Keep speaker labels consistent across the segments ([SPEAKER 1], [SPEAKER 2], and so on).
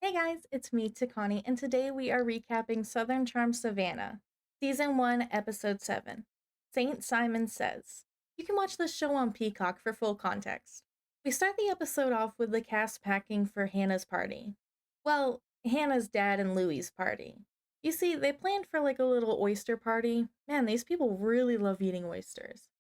[SPEAKER 1] Hey guys, it's me, Takani, and today we are recapping Southern Charm Savannah, Season 1, Episode 7. Saint Simon Says. You can watch this show on Peacock for full context. We start the episode off with the cast packing for Hannah's party. Well, Hannah's dad and Louie's party. You see, they planned for like a little oyster party. Man, these people really love eating oysters.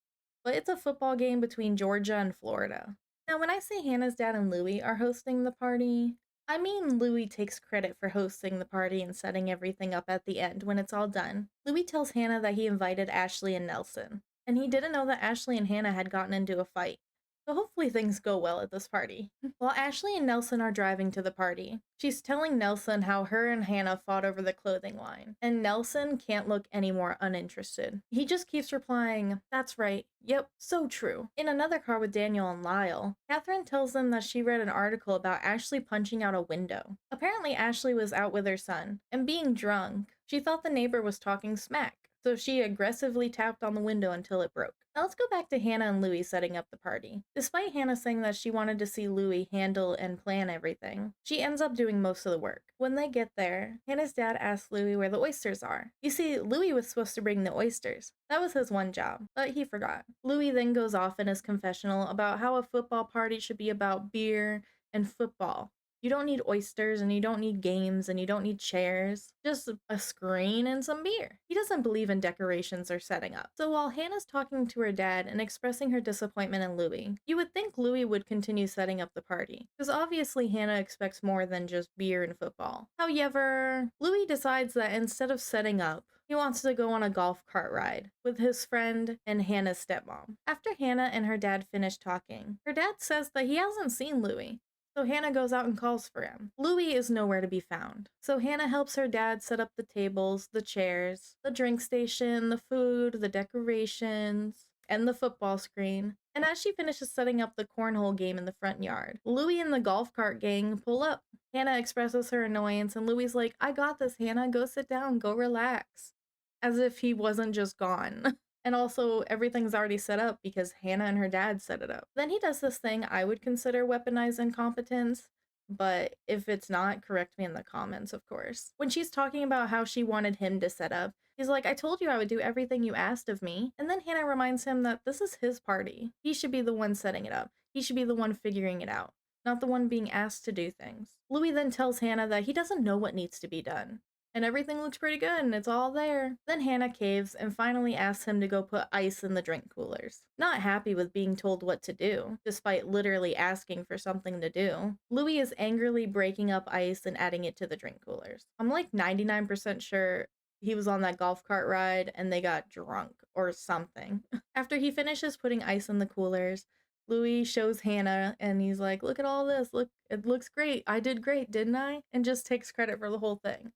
[SPEAKER 1] But it's a football game between Georgia and Florida. Now, when I say Hannah's dad and Louie are hosting the party, I mean Louie takes credit for hosting the party and setting everything up at the end when it's all done. Louie tells Hannah that he invited Ashley and Nelson, and he didn't know that Ashley and Hannah had gotten into a fight. So hopefully things go well at this party. While Ashley and Nelson are driving to the party, she's telling Nelson how her and Hannah fought over the clothing line, and Nelson can't look any more uninterested. He just keeps replying, "That's right, yep, so true." In another car with Daniel and Lyle, Catherine tells them that she read an article about Ashley punching out a window. Apparently Ashley was out with her son, and being drunk, she thought the neighbor was talking smack, so she aggressively tapped on the window until it broke. Now let's go back to Hannah and Louie setting up the party. Despite Hannah saying that she wanted to see Louie handle and plan everything, she ends up doing most of the work. When they get there, Hannah's dad asks Louie where the oysters are. You see, Louie was supposed to bring the oysters. That was his one job, but he forgot. Louie then goes off in his confessional about how a football party should be about beer and football. You don't need oysters, and you don't need games, and you don't need chairs. Just a screen and some beer. He doesn't believe in decorations or setting up. So while Hannah's talking to her dad and expressing her disappointment in Louie, you would think Louie would continue setting up the party, because obviously Hannah expects more than just beer and football. However, Louie decides that instead of setting up, he wants to go on a golf cart ride with his friend and Hannah's stepmom. After Hannah and her dad finish talking, her dad says that he hasn't seen Louie. So Hannah goes out and calls for him. Louie is nowhere to be found. So Hannah helps her dad set up the tables, the chairs, the drink station, the food, the decorations, and the football screen. And as she finishes setting up the cornhole game in the front yard, Louie and the golf cart gang pull up. Hannah expresses her annoyance, and Louie's like, "I got this, Hannah. Go sit down. Go relax." As if he wasn't just gone. And also, everything's already set up because Hannah and her dad set it up. Then he does this thing I would consider weaponized incompetence, but if it's not, correct me in the comments, of course. When she's talking about how she wanted him to set up, he's like, "I told you I would do everything you asked of me." And then Hannah reminds him that this is his party. He should be the one setting it up. He should be the one figuring it out, not the one being asked to do things. Louis then tells Hannah that he doesn't know what needs to be done, and everything looks pretty good and it's all there. Then Hannah caves and finally asks him to go put ice in the drink coolers. Not happy with being told what to do, despite literally asking for something to do, Louis is angrily breaking up ice and adding it to the drink coolers. I'm like 99% sure he was on that golf cart ride and they got drunk or something. After he finishes putting ice in the coolers, Louis shows Hannah and he's like, "Look at all this. Look, it looks great. I did great, didn't I?" And just takes credit for the whole thing,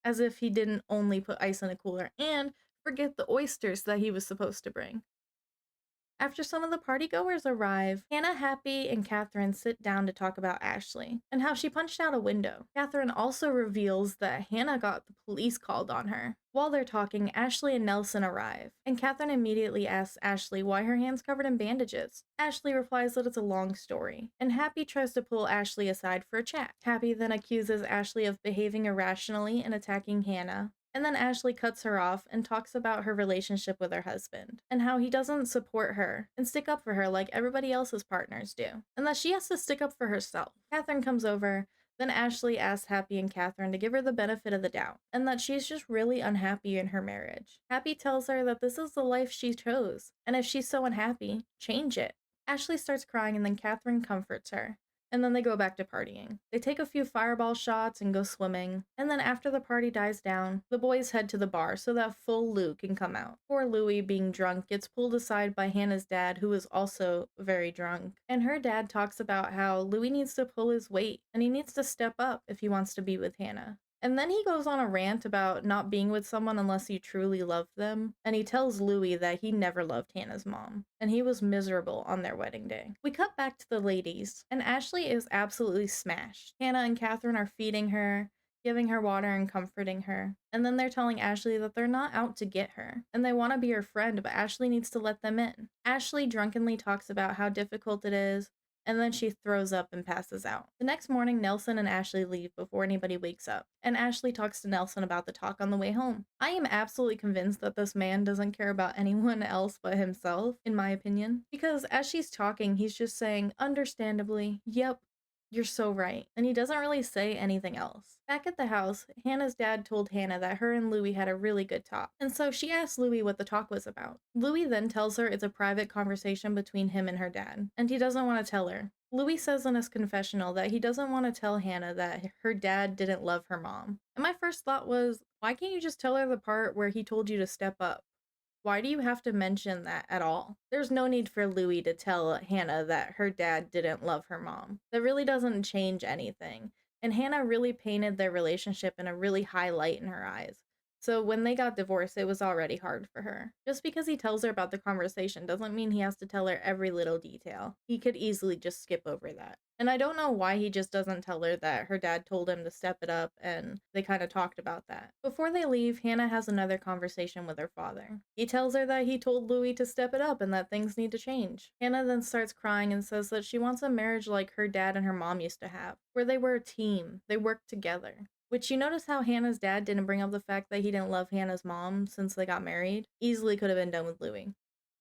[SPEAKER 1] as if he didn't only put ice in a cooler and forget the oysters that he was supposed to bring. After some of the partygoers arrive, Hannah, Happy, and Catherine sit down to talk about Ashley and how she punched out a window. Catherine also reveals that Hannah got the police called on her. While they're talking, Ashley and Nelson arrive, and Catherine immediately asks Ashley why her hand's covered in bandages. Ashley replies that it's a long story, and Happy tries to pull Ashley aside for a chat. Happy then accuses Ashley of behaving irrationally and attacking Hannah. And then Ashley cuts her off and talks about her relationship with her husband and how he doesn't support her and stick up for her like everybody else's partners do, and that she has to stick up for herself. Catherine comes over. Then Ashley asks Happy and Catherine to give her the benefit of the doubt, and that she's just really unhappy in her marriage. Happy tells her that this is the life she chose, and if she's so unhappy, change it. Ashley starts crying, and then Catherine comforts her. And then they go back to partying. They take a few fireball shots and go swimming. And then after the party dies down, the boys head to the bar so that full Lou can come out. Poor Louie, being drunk, gets pulled aside by Hannah's dad, who is also very drunk. And her dad talks about how Louie needs to pull his weight and he needs to step up if he wants to be with Hannah. And then he goes on a rant about not being with someone unless you truly love them, and he tells Louis that he never loved Hannah's mom, and he was miserable on their wedding day. We cut back to the ladies, and Ashley is absolutely smashed. Hannah and Catherine are feeding her, giving her water and comforting her, and then they're telling Ashley that they're not out to get her, and they want to be her friend, but Ashley needs to let them in. Ashley drunkenly talks about how difficult it is, and then she throws up and passes out. The next morning, Nelson and Ashley leave before anybody wakes up, and Ashley talks to Nelson about the talk on the way home. I am absolutely convinced that this man doesn't care about anyone else but himself, in my opinion, because as she's talking, he's just saying, understandably, yep, you're so right. And he doesn't really say anything else. Back at the house, Hannah's dad told Hannah that her and Louie had a really good talk. And so she asked Louie what the talk was about. Louie then tells her it's a private conversation between him and her dad, and he doesn't want to tell her. Louis says in his confessional that he doesn't want to tell Hannah that her dad didn't love her mom. And my first thought was, why can't you just tell her the part where he told you to step up? Why do you have to mention that at all? There's no need for Louis to tell Hannah that her dad didn't love her mom. That really doesn't change anything. And Hannah really painted their relationship in a really high light in her eyes. So when they got divorced, it was already hard for her. Just because he tells her about the conversation doesn't mean he has to tell her every little detail. He could easily just skip over that. And I don't know why he just doesn't tell her that her dad told him to step it up and they kind of talked about that. Before they leave, Hannah has another conversation with her father. He tells her that he told Louis to step it up and that things need to change. Hannah then starts crying and says that she wants a marriage like her dad and her mom used to have, where they were a team, they worked together. Which, you notice how Hannah's dad didn't bring up the fact that he didn't love Hannah's mom since they got married? Easily could have been done with Louis.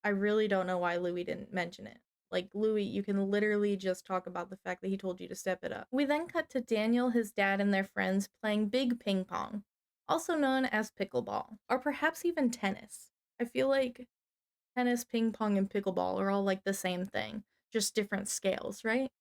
[SPEAKER 1] I really don't know why Louis didn't mention it. Like, Louis, you can literally just talk about the fact that he told you to step it up. We then cut to Daniel, his dad, and their friends playing big ping pong, also known as pickleball, or perhaps even tennis. I feel like tennis, ping pong, and pickleball are all like the same thing, just different scales, right?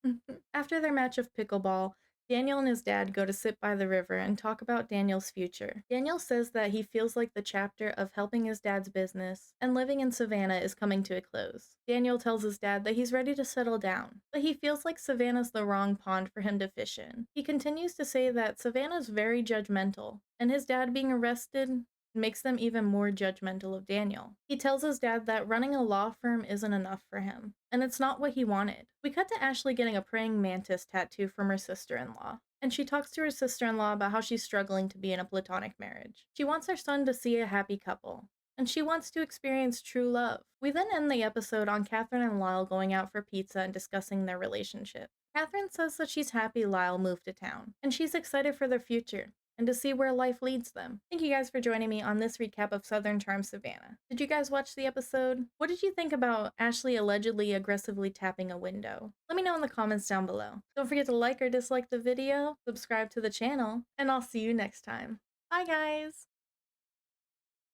[SPEAKER 1] After their match of pickleball, Daniel and his dad go to sit by the river and talk about Daniel's future. Daniel says that he feels like the chapter of helping his dad's business and living in Savannah is coming to a close. Daniel tells his dad that he's ready to settle down, but he feels like Savannah's the wrong pond for him to fish in. He continues to say that Savannah's very judgmental, and his dad being arrested makes them even more judgmental of Daniel. He tells his dad that running a law firm isn't enough for him, and it's not what he wanted. We cut to Ashley getting a praying mantis tattoo from her sister-in-law, and she talks to her sister-in-law about how she's struggling to be in a platonic marriage. She wants her son to see a happy couple, and she wants to experience true love. We then end the episode on Catherine and Lyle going out for pizza and discussing their relationship. Catherine says that she's happy Lyle moved to town, and she's excited for their future and to see where life leads them. Thank you guys for joining me on this recap of Southern Charm Savannah. Did you guys watch the episode? What did you think about Ashley allegedly aggressively tapping a window? Let me know in the comments down below. Don't forget to like or dislike the video, subscribe to the channel, and I'll see you next time. Bye guys!